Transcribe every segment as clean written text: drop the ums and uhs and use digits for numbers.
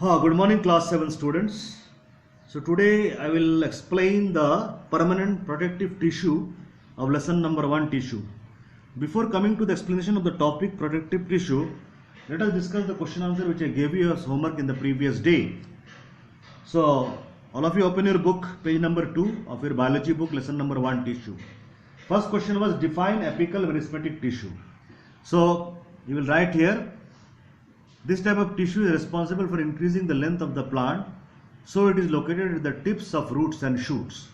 Good morning, class 7 students. So today I will explain the permanent protective tissue of lesson number 1 tissue. Before coming to the explanation of the topic protective tissue, let us discuss the question answer which I gave you as homework in the previous day. So all of you open your book, page number 2 of your biology book, lesson number 1 tissue. First question was define apical meristematic tissue. So you will write here, this type of tissue is responsible for increasing the length of the plant, so it is located at the tips of roots and shoots.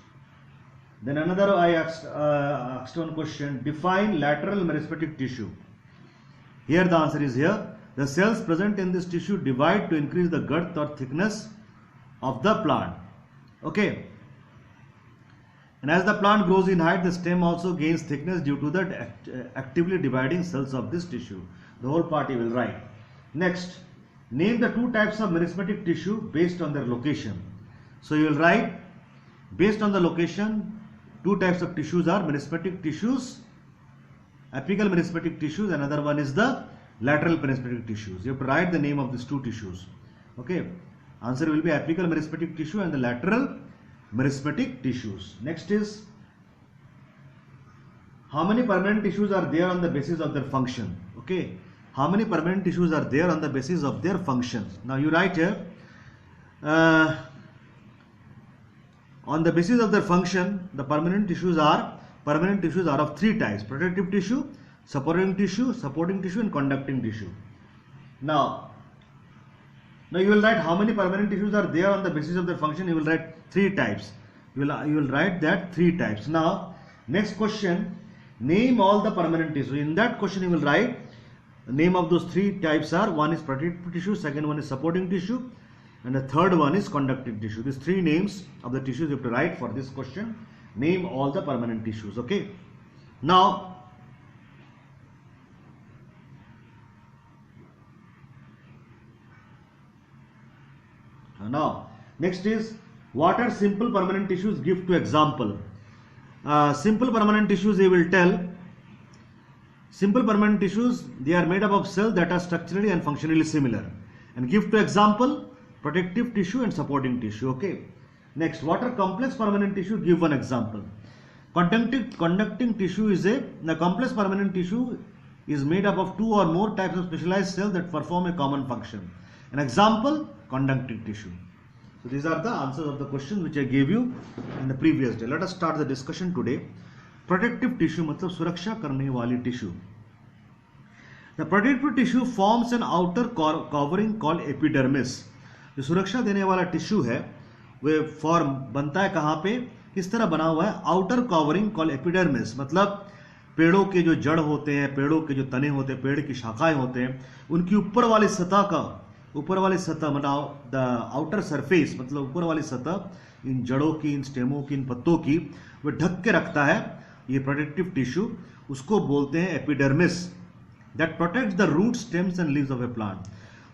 Then another I asked one question, define lateral meristematic tissue. Here the answer is here, the cells present in this tissue divide to increase the girth or thickness of the plant. Okay. And as the plant grows in height, the stem also gains thickness due to the actively dividing cells of this tissue. The whole part you will write. Next, name the two types of meristematic tissue based on their location. So you will write, based on the location, two types of tissues are meristematic tissues, apical meristematic tissues, another one is the lateral meristematic tissues. You have to write the name of these two tissues. Okay, answer will be apical meristematic tissue and the lateral meristematic tissues. Next is, how many permanent tissues are there on the basis of their function? Okay. How many permanent tissues are there on the basis of their functions? Now you write here, on the basis of their function, the permanent tissues are of three types: protective tissue, supporting tissue, and conducting tissue. Now you will write how many permanent tissues are there on the basis of their function. You will write three types. You will write that three types. Now next question, name all the permanent tissues. In that question you will write, the name of those three types are, one is protective tissue, second one is supporting tissue, and the third one is conductive tissue. These three names of the tissues you have to write for this question. Name all the permanent tissues. Okay. Now next is, what are simple permanent tissues? Give two example. Simple permanent tissues, they will tell, simple permanent tissues, they are made up of cells that are structurally and functionally similar. And give two example, protective tissue and supporting tissue. Okay. Next, what are complex permanent tissue? Give one example. Conducting tissue is the complex permanent tissue is made up of two or more types of specialized cells that perform a common function. An example, conducting tissue. So these are the answers of the questions which I gave you in the previous day. Let us start the discussion today. Protective tissue मतलब सुरक्षा करने वाली tissue. The protective tissue forms an outer covering called epidermis. जो सुरक्षा देने वाला tissue है वे form बनता है कहाँ पे, किस तरह बना हुआ है? आउटर कवरिंग कॉल्ड एपिडर्मिस, मतलब पेड़ों के जो जड़ होते हैं, पेड़ों के जो तने होते हैं, पेड़ की शाखाएं होते हैं, उनकी ऊपर वाली सतह मतलब द आउटर सरफेस, मतलब ऊपर वाली सतह इन जड़ों की, इन स्टेमों की, इन पत्तों की वह ढक के रखता है ये प्रोटेक्टिव टिश्यू. उसको बोलते हैं epidermis, that protects the root, stems and leaves of a plant.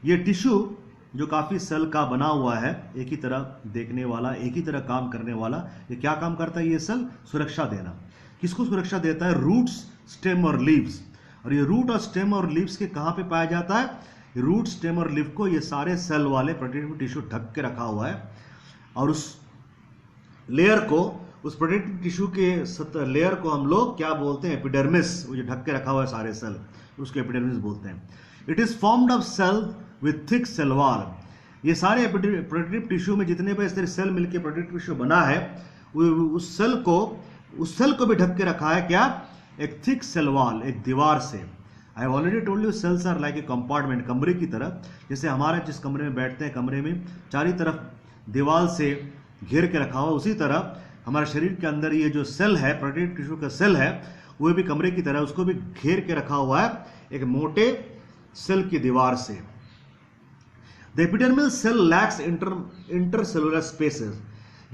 ये टिश्यू जो काफी सेल का बना हुआ है, एक ही तरह देखने वाला, एक ही तरह काम करने वाला, ये क्या काम करता है? ये सेल सुरक्षा देना. किसको सुरक्षा देता है? रूट्स, स्टेम और लीव्स. और ये रूट और स्टेम और लीव्स के कहां पे पाया जाता है? रूट, स्टेम और लीव को ये सारे सेल वाले प्रोटेक्टिव टिश्यू ढक के रखा हुआ है. और उस लेयर को, उस प्रोटेक्टिव टिश्यू के लेयर को हम लोग क्या बोलते हैं? एपिडर्मिस. वो जो ढक के रखा हुआ है सारे सेल, उसको एपिडर्मिस बोलते हैं. It is formed of cell with thick cell wall. ये सारे प्रोटेक्टिव टिश्यू में जितने भी इस तरह सेल मिलकर प्रोटेक्टिव टिश्यू बना है, उस सेल को भी ढक के रखा है क्या? एक थिक सेल वॉल, एक दीवार से. I have already told you, cells are like a compartment, कमरे की तरह. जैसे हमारे जिस कमरे में बैठते हैं, कमरे में चारों तरफ दीवार से घेर के रखा हुआ, उसी तरह हमारे शरीर के अंदर ये जो सेल है, प्रोटेक्टिव टिश्यू का सेल है, वो भी कमरे की तरह, उसको भी घेर के रखा हुआ है एक मोटे सेल की दीवार से. The epidermal cell lacks intercellular spaces.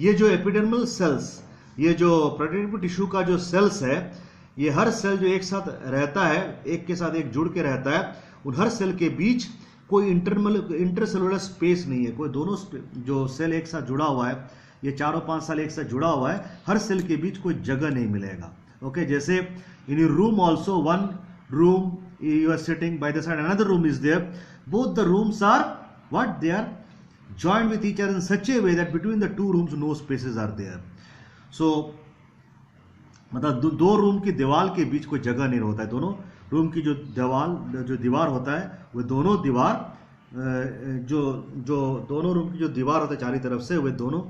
ये जो एपिडर्मल सेल्स, ये जो प्रोटेक्टिव टिश्यू का जो सेल्स है, ये हर सेल जो एक साथ रहता है, एक के साथ एक जुड़ के रहता है, उन हर सेल के बीच कोई इंटरसेलुलर स्पेस नहीं है. कोई दोनों जो सेल एक साथ जुड़ा हुआ है, ये 4-5 सेल एक साथ जुड़ा हुआ है, हर सेल के बीच कोई जगह नहीं मिलेगा. ओके, जैसे in your room also one room you are sitting, by the side another room is there, both the rooms are what? They are joined with each other in such a way that between the two rooms no spaces are there. So मतलब दो room की दीवार के बीच कोई जगह नहीं होता है. दोनों रूम की जो दीवार होता है वो दोनों दीवार जो दोनों रूम की जो दीवार होता है चारों तरफ से, वे दोनों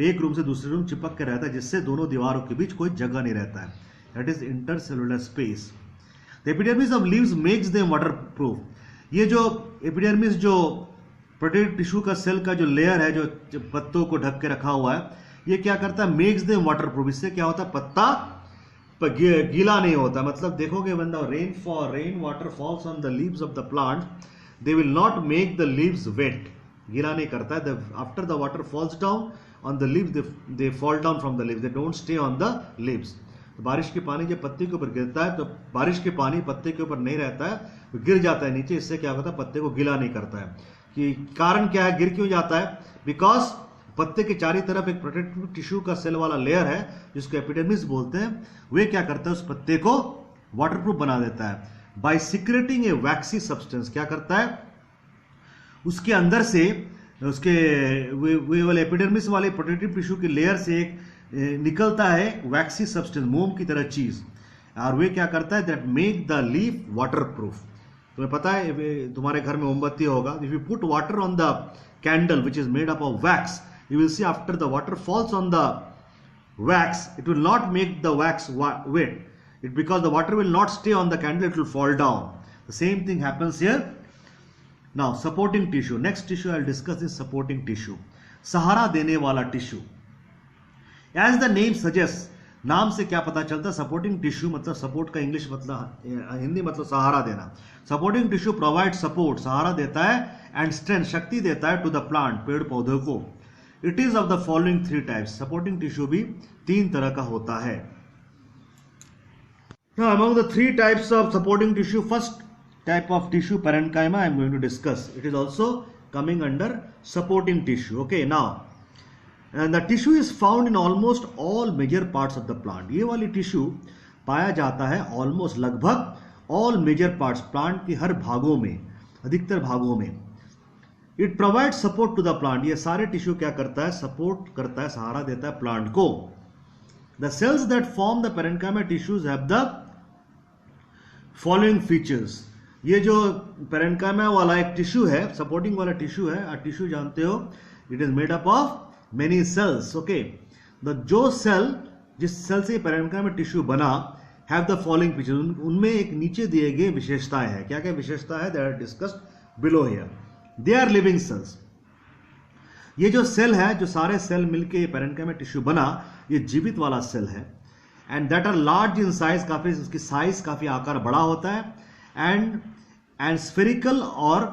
एक रूम से दूसरे रूम चिपक के रहता है, जिससे दोनों दीवारों के बीच कोई जगह नहीं रहता है. That is intercellular space. The epidermis of leaves makes them water proof. ये जो एपिडर्मिस जो प्रोटेक्टिव टिश्यू का सेल का जो लेयर है जो पत्तों को ढक के रखा हुआ है, ये क्या करता है, मेक्स देम वाटर प्रूफ. इससे क्या होता है, पत्ता गीला नहीं होता. मतलब देखोगे when the rain water falls on the leaves of the plant, they will not make the leaves wet. गीला नहीं करता है. After the water falls down on the leaves, they fall down from the leaves. They don't stay on the leaves. तो बारिश के पानी जब पत्ते के ऊपर गिरता है तो बारिश के पानी पत्ते के ऊपर नहीं रहता है, वो गिर जाता है नीचे. इससे क्या होता है, पत्ते को गीला नहीं करता है. कि कारण क्या है, गिर क्यों जाता है, बिकॉज पत्ते के चारों तरफ एक प्रोटेक्टिव टिश्यू का सेल वाला लेयर है जिसको एपिडर्मिस बोलते हैं. वे क्या करता है, उस पत्ते को वाटरप्रूफ बना देता है बाय सिक्रेटिंग ए वैक्सी सब्सटेंस. क्या करता है, उसके अंदर से उसके वे वाले एपिडर्मिस वाले प्रोटेक्टिव टिश्यू के लेयर से एक निकलता है वैक्सी सब्सटेंस, मोम की तरह चीज. और वे क्या करता है, that make the leaf waterproof. तुम्हें पता है तुम्हारे घर में मोमबत्ती होगा. If you put water on the candle which is made up of wax, you will see after the water falls on the wax, it will not make the wax wet. Because the water will not stay on the candle, it will fall down. The same thing happens here. Now supporting tissue. Next tissue I will discuss is supporting tissue. सहारा देने वाला tissue. As the name suggests, नाम से क्या पता चलता है, supporting tissue मतलब support का इंग्लिश मतलब हिंदी मतलब सहारा देना. सपोर्टिंग टिश्यू प्रोवाइड सपोर्ट, सहारा देता है, एंड स्ट्रेंथ शक्ति देता है टू द प्लांट, पेड़ पौधों को. It is of the following 3 types. Supporting tissue भी 3 तरह का होता है. Now among the 3 types of supporting tissue, first type of tissue, parenchyma, I am going to discuss. It is also coming under supporting tissue. Okay, now and the tissue is found in almost all major parts of the plant. ये वाली tissue पाया जाता है almost लगभग all major parts, plant के हर भागों में, अधिकतर भागों में. It provide support to the plant. ये सारे टिश्यू क्या करता है, सपोर्ट करता है, सहारा देता है प्लांट को. The cells that form the parenchyma tissues have the following features. ये जो पेरेन्काइमा वाला एक टिश्यू है, सपोर्टिंग वाला टिश्यू है, और टिश्यू जानते हो it is made up of many cells. Okay, जो सेल जिस सेल से पेरेन्काइमा टिश्यू बना हैव द फॉलोइंग फीचर्स. उनमें एक नीचे दिए गए विशेषताएं हैं. क्या क्या विशेषता है, that are discussed below here. They are living cells. ये जो सेल है, जो सारे सेल मिलके पेरेन्काइमा टिश्यू बना, ये जीवित वाला सेल है. And that are large in size, काफी उसकी साइज काफी आकार बड़ा होता है. एंड स्फेरिकल, और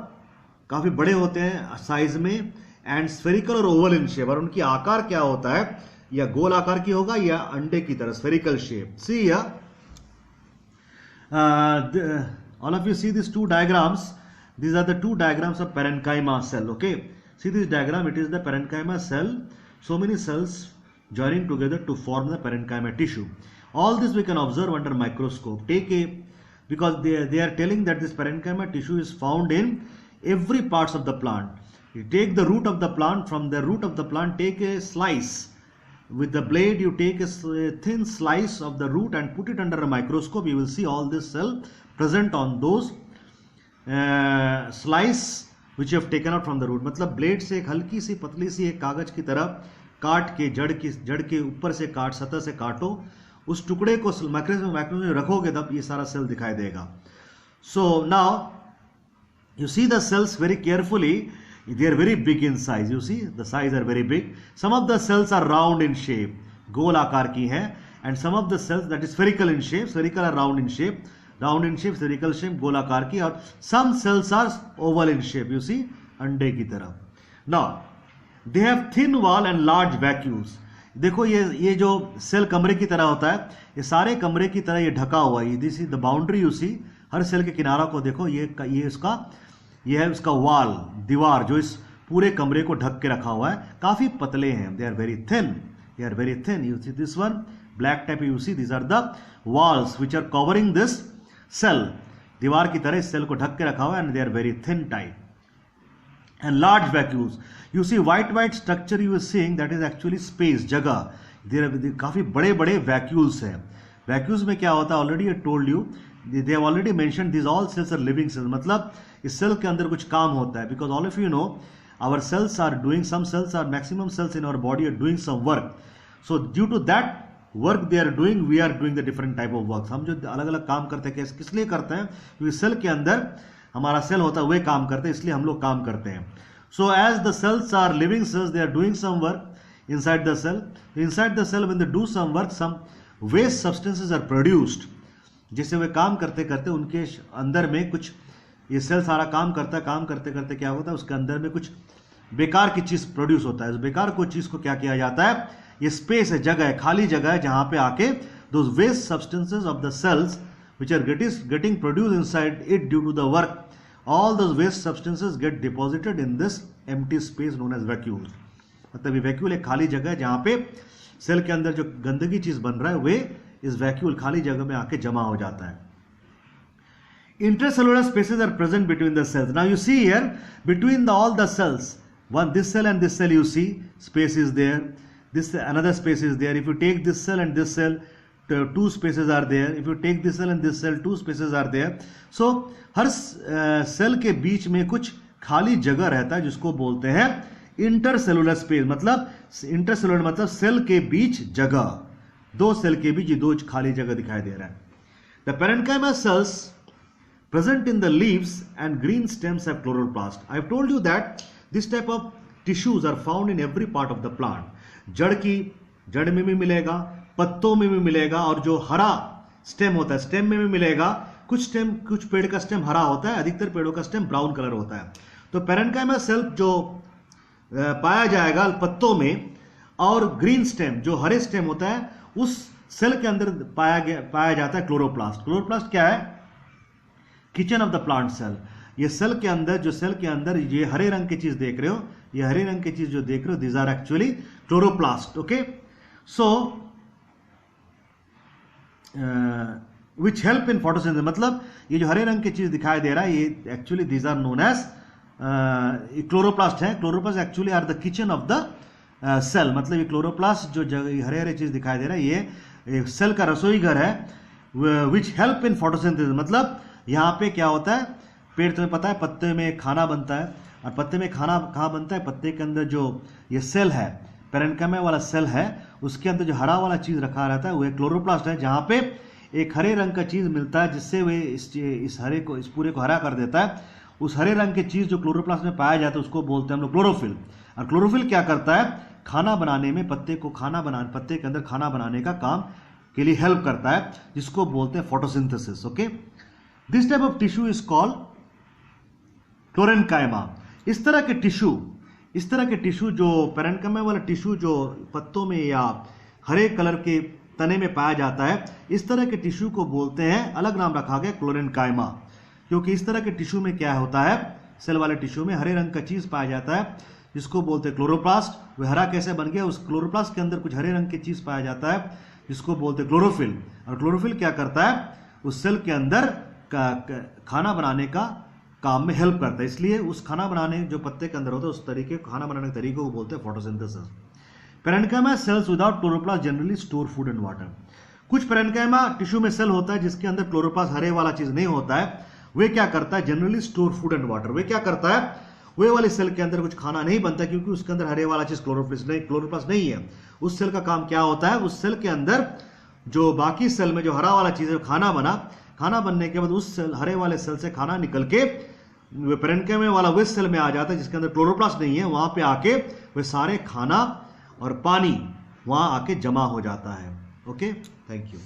काफी बड़े होते हैं साइज में. एंड स्फेरिकल और ओवल इन शेप, और उनकी आकार क्या होता है, या गोल आकार की होगा या अंडे की तरह spherical shape. See here all of you see this 2 diagrams. These are the 2 diagrams of parenchyma cell. Okay, see this diagram, it is the parenchyma cell. So many cells joining together to form the parenchyma tissue. All this we can observe under microscope. Because they are telling that this parenchyma tissue is found in every parts of the plant. You take the root of the plant, from the root of the plant take a slice. With the blade you take a thin slice of the root and put it under a microscope. You will see all this cell present on those slice which have taken out from the root. मतलब blade से एक हल्की सी पतली सी एक कागज की तरह काट के जड़ के ऊपर से काट, सतह से काटो, उस टुकड़े को माइक्रोस्कोप में रखोगे तब ये सारा सेल दिखाई देगा. So now you see the cells very carefully. They are very big in size. You see the size are very big. Some of the cells are round in shape, गोल आकार की है. And some of the cells that is spherical in shape. Spherical are round in shape, round in shape, spherical shape, गोलाकार की. और some cells are oval in shape, you see अंडे की तरह. Now they have thin wall and large vacuoles. देखो ये जो cell कमरे की तरह होता है, ये सारे कमरे की तरह ये ढका हुआ है. This is the boundary. You see हर सेल के किनारा को देखो, ये है उसका वॉल, दीवार जो इस पूरे कमरे को ढक के रखा हुआ है. काफी पतले हैं. They are very thin. You see this one black type. You see this are the walls which are covering this cell. दीवार की तरह इस सेल को ढक के रखा हुआ है. And they are very thin type. and large vacuoles. You see white structure you are seeing, that is actually space, जगह. There काफी बड़े बड़े vacuoles हैं. Vacuoles में क्या होता है, already I told you, they have already mentioned these all cells are living cells. मतलब इस सेल के अंदर कुछ काम होता है, because all of you know our cells are doing, some cells are, maximum cells in our body are doing some work. So due to that work they are doing, we are doing the different type of work. हम जो अलग अलग काम करते हैं किस लिए करते हैं, क्योंकि सेल के अंदर हमारा सेल होता है, वे काम करते हैं, इसलिए हम लोग काम करते हैं. So as the cells are living cells, they are doing some work inside the cell. Inside the cell when they do some work, some waste substances are produced. जिससे वे काम करते करते उनके अंदर में कुछ, ये सेल सारा काम करता है, काम करते करते क्या होता है, उसके अंदर में कुछ बेकार की चीज प्रोड्यूस होता है. उस बेकार को चीज को क्या किया जाता है, ये स्पेस है, जगह है, खाली जगह है, जहां पे आके those waste substances of the cells which are getting produced inside it due to the work, all those waste substances get deposited in this empty space known as vacuole. मतलब ये वैक्यूल एक खाली जगह है जहां पे सेल के अंदर जो गंदगी चीज बन रहा है वे इस वैक्यूल खाली जगह में आके जमा हो जाता है. Intercellular spaces are present between the cells. Now you see here between all the cells, this cell and this cell, you see space is there, this another space is there. If you take this cell and this cell, two spaces are there. If you take this cell and this cell, two spaces are there. So हर cell के बीच में कुछ खाली जगह रहता है जिसको बोलते हैं इंटरसेलुलर स्पेस. मतलब इंटरसेलुलर मतलब सेल के बीच जगह, दो सेल के बीच दो खाली जगह दिखाई दे रहा है. The parenchyma cells present in the leaves and green stems have chloroplast. I have told you that this type of tissues are found in every part of the plant. जड़ में भी मिलेगा, पत्तों में भी मिलेगा, और जो हरा स्टेम होता है स्टेम में भी मिलेगा. कुछ पेड़ का स्टेम हरा होता है, अधिकतर पेड़ों का स्टेम ब्राउन कलर होता है. तो पेरेन्काइमा सेल जो पाया जाएगा पत्तों में, और ग्रीन स्टेम जो हरे स्टेम होता है उस सेल के अंदर पाया जाता है क्लोरोप्लास्ट. क्लोरोप्लास्ट क्या है, kitchen of the plant cell. ये सेल के अंदर ये हरे रंग की चीज देख रहे हो, ये हरे रंग की चीज जो देख रहे हो, these are actually chloroplast. Okay, so which help in photosynthesis. मतलब ये जो हरे रंग की चीज दिखाई दे रहा है, ये actually these are known as chloroplast है. Chloroplast actually are the kitchen of the cell. मतलब ये क्लोरोप्लास्ट जो हरे हरे चीज दिखाई दे रहा है, ये सेल का रसोई घर है. विच हेल्प इन फोटोसिंथेसिस मतलब यहाँ पे क्या होता है, पेड़ तुम्हें पता है पत्ते में खाना बनता है, और पत्ते में खाना कहाँ बनता है, पत्ते के अंदर जो ये सेल है, पेरेन्काइमा वाला सेल है, उसके अंदर जो हरा वाला चीज रखा रहता है वो क्लोरोप्लास्ट है, जहाँ पे एक हरे रंग का चीज मिलता है जिससे वे इस पूरे को हरा कर देता है. उस हरे रंग की चीज जो क्लोरोप्लास्ट में पाया जाता है उसको बोलते हैं हम लोग क्लोरोफिल. और क्लोरोफिल क्या करता है, खाना बनाने में, पत्ते के अंदर खाना बनाने का काम के लिए हेल्प करता है, जिसको बोलते हैं photosynthesis. Okay, this type of tissue is called क्लोरेन्काइमा. इस तरह के टिश्यू जो पेरेन्काइमा वाला टिश्यू जो पत्तों में या हरे कलर के तने में पाया जाता है, इस तरह के टिश्यू को बोलते हैं, अलग नाम रखा गया क्लोरेन्काइमा, क्योंकि इस तरह के टिश्यू में क्या होता है, सेल वाले टिश्यू में हरे रंग का चीज पाया जाता है जिसको बोलते हैं क्लोरोप्लास्ट. वह हरा कैसे बन गया, उस क्लोरोप्लास्ट के अंदर कुछ हरे रंग की चीज पाया जाता है जिसको बोलते हैं क्लोरोफिल. और क्लोरोफिल क्या करता है, उस सेल के अंदर खाना बनाने का काम में हेल्प करता है. इसलिए उस खाना बनाने जो पत्ते के अंदर होता है उस तरीके खाना बनाने के तरीके को बोलते हैं photosynthesis. Parenchyma cells without chloroplast generally store food and water. कुछ पेरेन्काइमा टिश्यू में सेल होता है जिसके अंदर क्लोरोप्लास्ट हरे वाला चीज नहीं होता है, वे क्या करता है, generally store food and water. वे क्या करता है, वे वाले सेल के अंदर कुछ खाना नहीं बनता क्योंकि उसके अंदर हरे वाला चीज क्लोरोप्लास्ट नहीं है. उस सेल का काम क्या होता है, उस सेल के अंदर जो बाकी सेल में जो हरा वाला चीज है खाना बनने के बाद उस सेल हरे वाले सेल से खाना निकल के पेरेन्काइमा वाला वे सेल में आ जाता है जिसके अंदर क्लोरोप्लास्ट नहीं है. वहां पे आके वे सारे खाना और पानी वहां आके जमा हो जाता है. Okay, thank you.